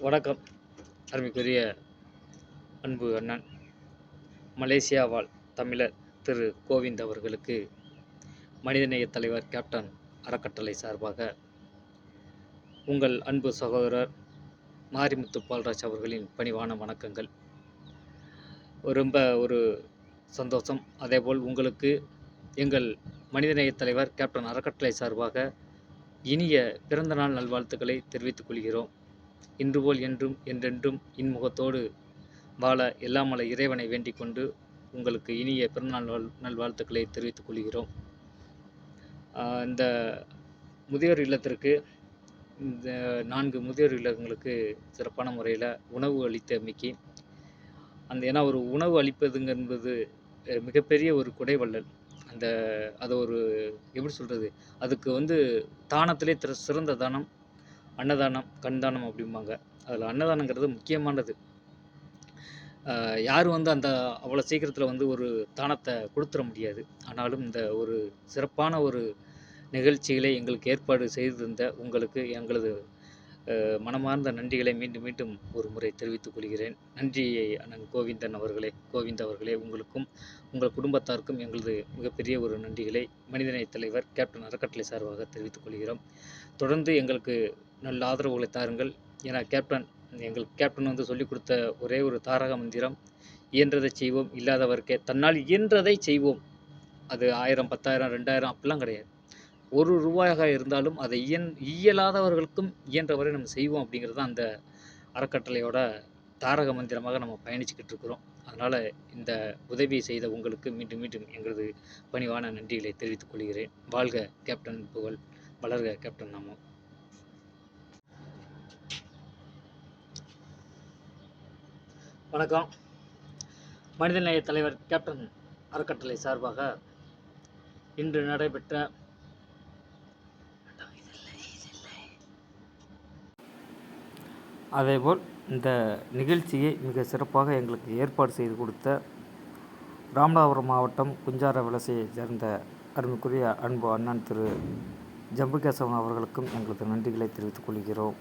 வணக்கம். அருமைக்குரிய அன்பு அண்ணன் மலேசியா வாழ் தமிழர் திரு கோவிந்த் அவர்களுக்கு மனிதநேய தலைவர் கேப்டன் அறக்கட்டளை சார்பாக உங்கள் அன்பு சகோதரர் மாரிமுத்து பால்ராஜ் அவர்களின் பணிவான வணக்கங்கள். ரொம்ப ஒரு சந்தோஷம். அதேபோல் உங்களுக்கு எங்கள் மனிதநேய தலைவர் கேப்டன் அறக்கட்டளை சார்பாக இனிய பிறந்தநாள் நல்வாழ்த்துக்களை தெரிவித்துக் கொள்கிறோம். இன்றுபோல் என்றும் என்றென்றும் இன்முகத்தோடு வாழ எல்லாமல்ல இறைவனை வேண்டிக் கொண்டு உங்களுக்கு இனிய பிறந்தநாள் நல்வாழ்த்துக்களை தெரிவித்துக் கொள்கிறோம். இந்த முதியோர் இல்லத்திற்கு இந்த 4 முதியோர் இல்லங்களுக்கு சிறப்பான முறையில் உணவு அளித்தமைக்கு ஏன்னா ஒரு உணவு அளிப்பதுங்கிறது மிகப்பெரிய ஒரு குடைவள்ளல். அதை ஒரு எப்படி சொல்கிறது, அதுக்கு தானத்திலே சிறந்த தானம் அன்னதானம், கண்தானம் அப்படிம்பாங்க. அதில் அன்னதானங்கிறது முக்கியமானது. யாரும் அவ்வளோ சீக்கிரத்தில் ஒரு தானத்தை கொடுத்துட முடியாது. ஆனாலும் இந்த ஒரு சிறப்பான ஒரு நிகழ்ச்சிகளை எங்களுக்கு ஏற்பாடு செய்து தந்த உங்களுக்கு எங்களது மனமார்ந்த நன்றிகளை மீண்டும் மீண்டும் ஒரு முறை தெரிவித்துக் கொள்கிறேன். நன்றி அண்ணன் கோவிந்த் அவர்களே, உங்களுக்கும் உங்கள் குடும்பத்தாருக்கும் எங்களது மிகப்பெரிய ஒரு நன்றிகளை மனிதநேய தலைவர் கேப்டன் அறக்கட்டளை சார்பாக தெரிவித்துக் கொள்கிறோம். தொடர்ந்து எங்களுக்கு நல்ல ஆதரவுகளை தாருங்கள். ஏன்னா எங்கள் கேப்டன் சொல்லிக் கொடுத்த ஒரே ஒரு தாரக மந்திரம், இயன்றதை செய்வோம், இல்லாதவர்க்கே தன்னால் இயன்றதை செய்வோம். அது 1000, 10,000, 2000 அப்படிலாம் கிடையாது. ₹1 இருந்தாலும் அதை இயலாதவர்களுக்கும் இயன்றவரை நம்ம செய்வோம் அப்படிங்கிறது தான் அந்த அறக்கட்டளையோட தாரக மந்திரமாக நம்ம பயணிச்சுக்கிட்டு இருக்கிறோம். அதனால் இந்த உதவியை செய்த உங்களுக்கு மீண்டும் மீண்டும் எங்களது பணிவான நன்றிகளை தெரிவித்துக் கொள்கிறேன். வாழ்க கேப்டன் புகழ், வளர்க கேப்டன் நாமம். வணக்கம். மனிதநேய தலைவர் கேப்டன் அறக்கட்டளை சார்பாக இன்று நடைபெற்ற அதேபோல் இந்த நிகழ்ச்சியை மிக சிறப்பாக எங்களுக்கு ஏற்பாடு செய்து கொடுத்த ராமநாதபுரம் மாவட்டம் குஞ்சார வலசையை சேர்ந்த அருமைக்குரிய அன்பு அண்ணன் திரு ஜம்புகேசவன் அவர்களுக்கும் எங்களது நன்றிகளை தெரிவித்துக் கொள்கிறோம்.